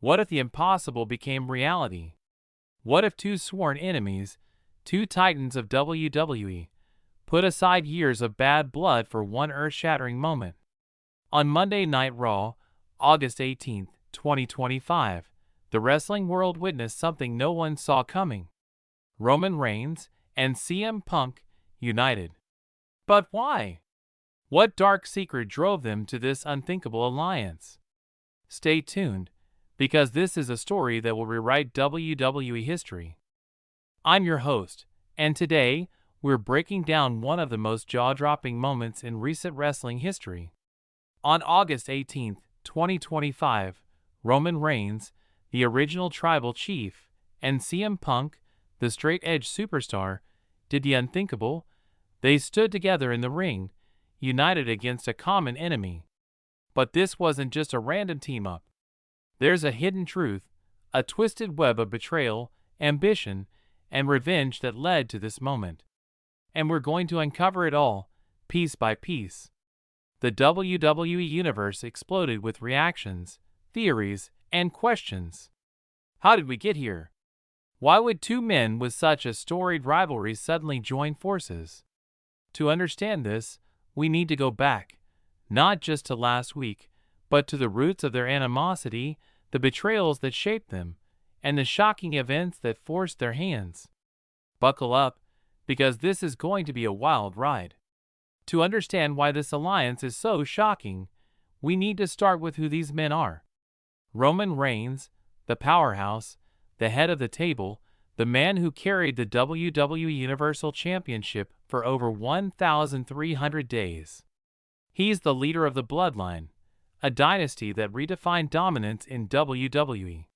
What if the impossible became reality? What if two sworn enemies, two titans of WWE, put aside years of bad blood for one earth-shattering moment? On Monday Night Raw, August 18, 2025, the wrestling world witnessed something no one saw coming. Roman Reigns and CM Punk united. But why? What dark secret drove them to this unthinkable alliance? Stay tuned, because this is a story that will rewrite WWE history. I'm your host, and today, we're breaking down one of the most jaw-dropping moments in recent wrestling history. On August 18, 2025, Roman Reigns, the original tribal chief, and CM Punk, the straight-edge superstar, did the unthinkable. They stood together in the ring, united against a common enemy. But this wasn't just a random team-up. There's a hidden truth, a twisted web of betrayal, ambition, and revenge that led to this moment. And we're going to uncover it all, piece by piece. The WWE Universe exploded with reactions, theories, and questions. How did we get here? Why would two men with such a storied rivalry suddenly join forces? To understand this, we need to go back, not just to last week, but to the roots of their animosity, the betrayals that shaped them, and the shocking events that forced their hands. Buckle up, because this is going to be a wild ride. To understand why this alliance is so shocking, we need to start with who these men are. Roman Reigns, the powerhouse, the head of the table, the man who carried the WWE Universal Championship for over 1,300 days. He's the leader of the Bloodline, a dynasty that redefined dominance in WWE.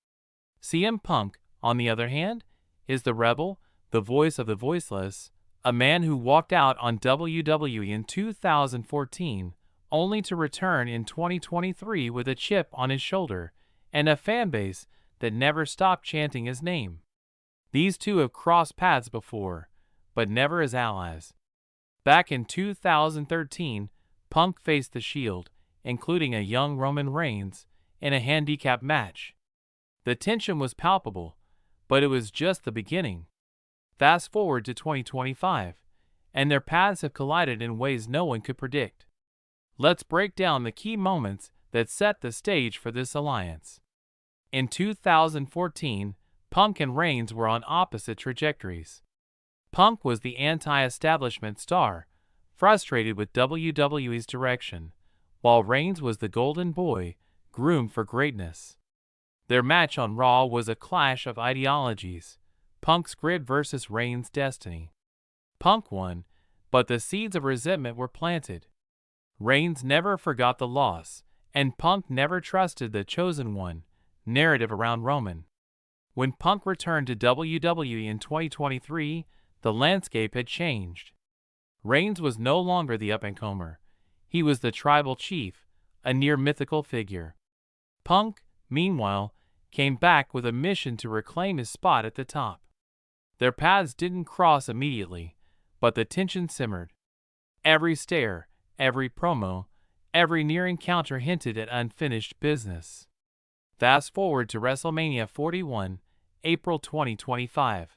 CM Punk, on the other hand, is the rebel, the voice of the voiceless, a man who walked out on WWE in 2014, only to return in 2023 with a chip on his shoulder and a fanbase that never stopped chanting his name. These two have crossed paths before, but never as allies. Back in 2013, Punk faced The Shield, including a young Roman Reigns, in a handicap match. The tension was palpable, but it was just the beginning. Fast forward to 2025, and their paths have collided in ways no one could predict. Let's break down the key moments that set the stage for this alliance. In 2014, Punk and Reigns were on opposite trajectories. Punk was the anti-establishment star, frustrated with WWE's direction, while Reigns was the golden boy, groomed for greatness. Their match on Raw was a clash of ideologies, Punk's grit versus Reigns' destiny. Punk won, but the seeds of resentment were planted. Reigns never forgot the loss, and Punk never trusted the chosen one narrative around Roman. When Punk returned to WWE in 2023, the landscape had changed. Reigns was no longer the up-and-comer. He was the tribal chief, a near-mythical figure. Punk, meanwhile, came back with a mission to reclaim his spot at the top. Their paths didn't cross immediately, but the tension simmered. Every stare, every promo, every near encounter hinted at unfinished business. Fast forward to WrestleMania 41, April 2025.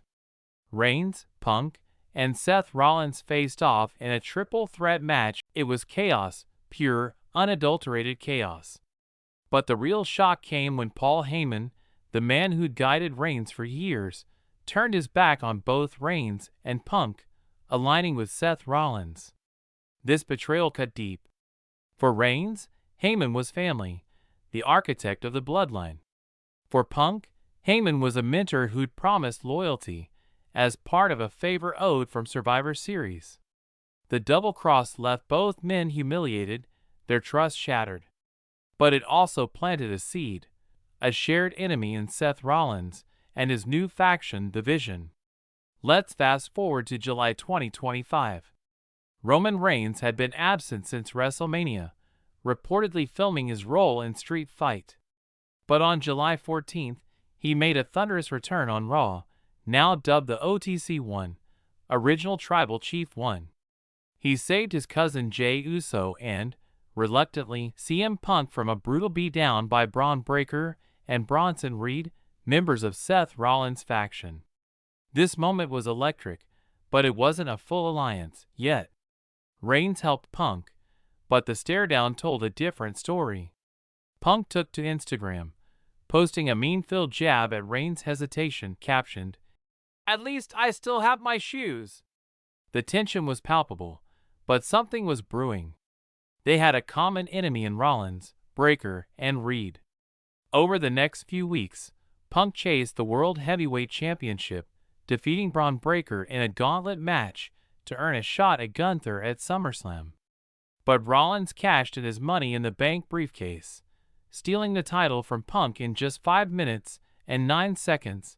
Reigns, Punk, and Seth Rollins faced off in a triple threat match. It was chaos, pure, unadulterated chaos. But the real shock came when Paul Heyman, the man who'd guided Reigns for years, turned his back on both Reigns and Punk, aligning with Seth Rollins. This betrayal cut deep. For Reigns, Heyman was family, the architect of the bloodline. For Punk, Heyman was a mentor who'd promised loyalty, as part of a favor owed from Survivor Series. The double cross left both men humiliated, their trust shattered. But it also planted a seed, a shared enemy in Seth Rollins and his new faction, The Vision. Let's fast forward to July 2025. Roman Reigns had been absent since WrestleMania, reportedly filming his role in Street Fight. But on July 14th, he made a thunderous return on Raw, now dubbed the OTC1, Original Tribal Chief 1. He saved his cousin Jey Uso and, reluctantly, CM Punk from a brutal beatdown by Braun Breaker and Bronson Reed, members of Seth Rollins' faction. This moment was electric, but it wasn't a full alliance yet. Reigns helped Punk, but the stare-down told a different story. Punk took to Instagram, posting a mean-filled jab at Reigns' hesitation, captioned, "At least I still have my shoes." The tension was palpable, but something was brewing. They had a common enemy in Rollins, Breakker, and Reed. Over the next few weeks, Punk chased the World Heavyweight Championship, defeating Braun Breakker in a gauntlet match to earn a shot at Gunther at SummerSlam. But Rollins cashed in his Money in the Bank briefcase, stealing the title from Punk in just 5 minutes and 9 seconds,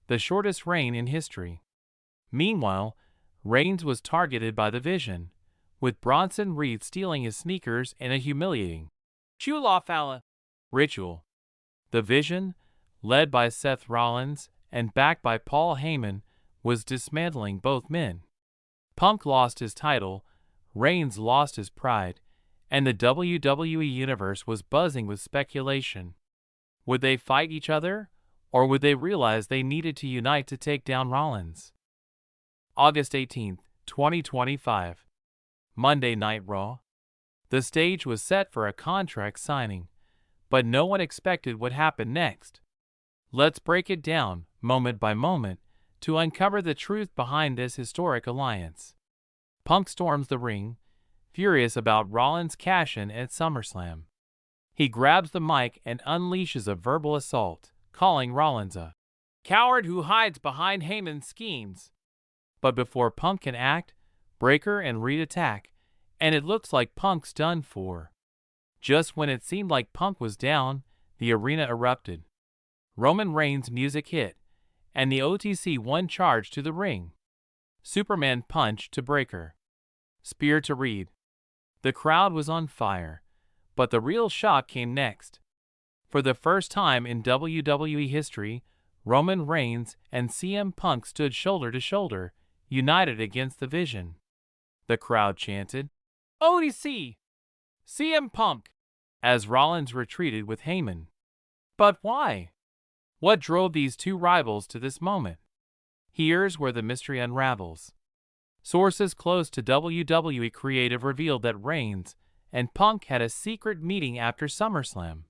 the shortest reign in history. Meanwhile, Reigns was targeted by the Vision, with Bronson Reed stealing his sneakers in a humiliating Chulafala ritual. The Vision, led by Seth Rollins and backed by Paul Heyman, was dismantling both men. Punk lost his title, Reigns lost his pride, and the WWE Universe was buzzing with speculation. Would they fight each other, or would they realize they needed to unite to take down Rollins? August 18, 2025. Monday Night Raw. The stage was set for a contract signing, but no one expected what happened next. Let's break it down, moment by moment, to uncover the truth behind this historic alliance. Punk storms the ring, furious about Rollins' cash-in at SummerSlam. He grabs the mic and unleashes a verbal assault, calling Rollins a coward who hides behind Heyman's schemes. But before Punk can act, Breakker and Reed attack, and it looks like Punk's done for. Just when it seemed like Punk was down, the arena erupted. Roman Reigns' music hit, and the OTC won charge to the ring. Superman punch to Breakker. Spear to Reed. The crowd was on fire, but the real shock came next. For the first time in WWE history, Roman Reigns and CM Punk stood shoulder to shoulder, united against the Vision. The crowd chanted, "OTC! CM Punk!" as Rollins retreated with Heyman. But why? What drove these two rivals to this moment? Here's where the mystery unravels. Sources close to WWE Creative revealed that Reigns and Punk had a secret meeting after SummerSlam.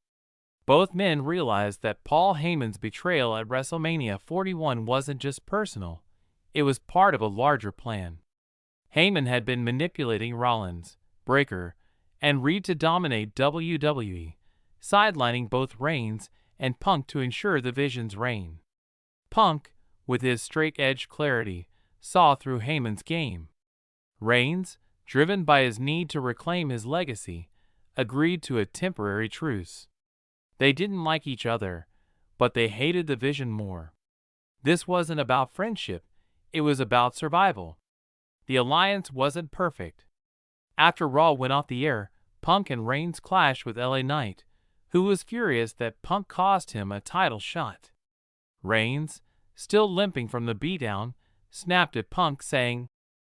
Both men realized that Paul Heyman's betrayal at WrestleMania 41 wasn't just personal, it was part of a larger plan. Heyman had been manipulating Rollins, Breakker, and Reed to dominate WWE, sidelining both Reigns and Punk to ensure the Vision's reign. Punk, with his straight-edge clarity, saw through Heyman's game. Reigns, driven by his need to reclaim his legacy, agreed to a temporary truce. They didn't like each other, but they hated the Vision more. This wasn't about friendship, it was about survival. The alliance wasn't perfect. After Raw went off the air, Punk and Reigns clashed with LA Knight, who was furious that Punk cost him a title shot. Reigns, still limping from the beatdown, snapped at Punk saying,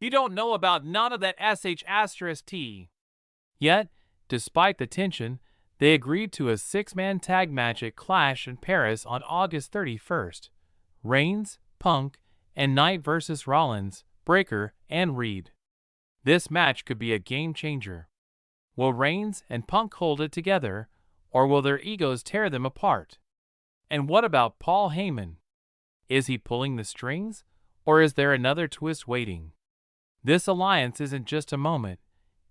"You don't know about none of that SH*T." Yet, despite the tension, they agreed to a 6-man tag match at Clash in Paris on August 31st. Reigns, Punk, and Knight versus Rollins, Breakker, and Reed. This match could be a game-changer. Will Reigns and Punk hold it together, or will their egos tear them apart? And what about Paul Heyman? Is he pulling the strings, or is there another twist waiting? This alliance isn't just a moment,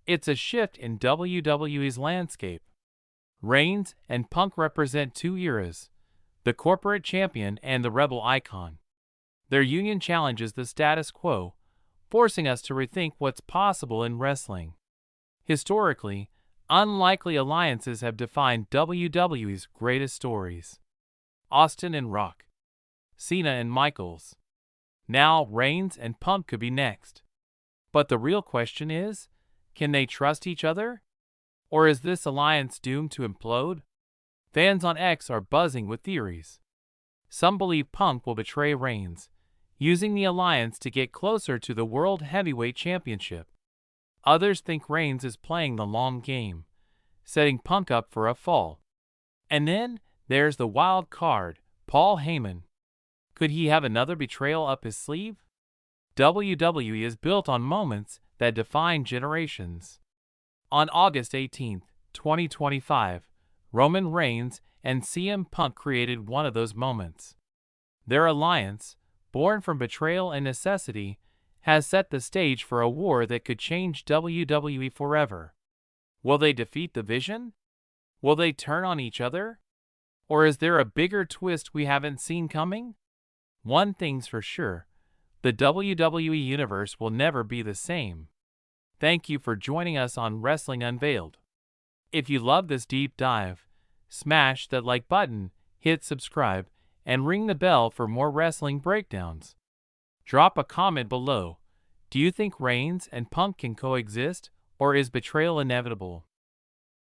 it's a shift in WWE's landscape. Reigns and Punk represent two eras, the corporate champion and the rebel icon. Their union challenges the status quo, forcing us to rethink what's possible in wrestling. Historically, unlikely alliances have defined WWE's greatest stories. Austin and Rock, Cena and Michaels. Now Reigns and Punk could be next. But the real question is, can they trust each other? Or is this alliance doomed to implode? Fans on X are buzzing with theories. Some believe Punk will betray Reigns, using the alliance to get closer to the World Heavyweight Championship. Others think Reigns is playing the long game, setting Punk up for a fall. And then, There's the wild card, Paul Heyman. Could he have another betrayal up his sleeve? WWE is built on moments that define generations. On August 18, 2025, Roman Reigns and CM Punk created one of those moments. Their alliance, born from betrayal and necessity, has set the stage for a war that could change WWE forever. Will they defeat the Vision? Will they turn on each other? Or is there a bigger twist we haven't seen coming? One thing's for sure, the WWE Universe will never be the same. Thank you for joining us on Wrestling Unveiled. If you love this deep dive, smash that like button, hit subscribe, and ring the bell for more wrestling breakdowns. Drop a comment below. Do you think Reigns and Punk can coexist, or is betrayal inevitable?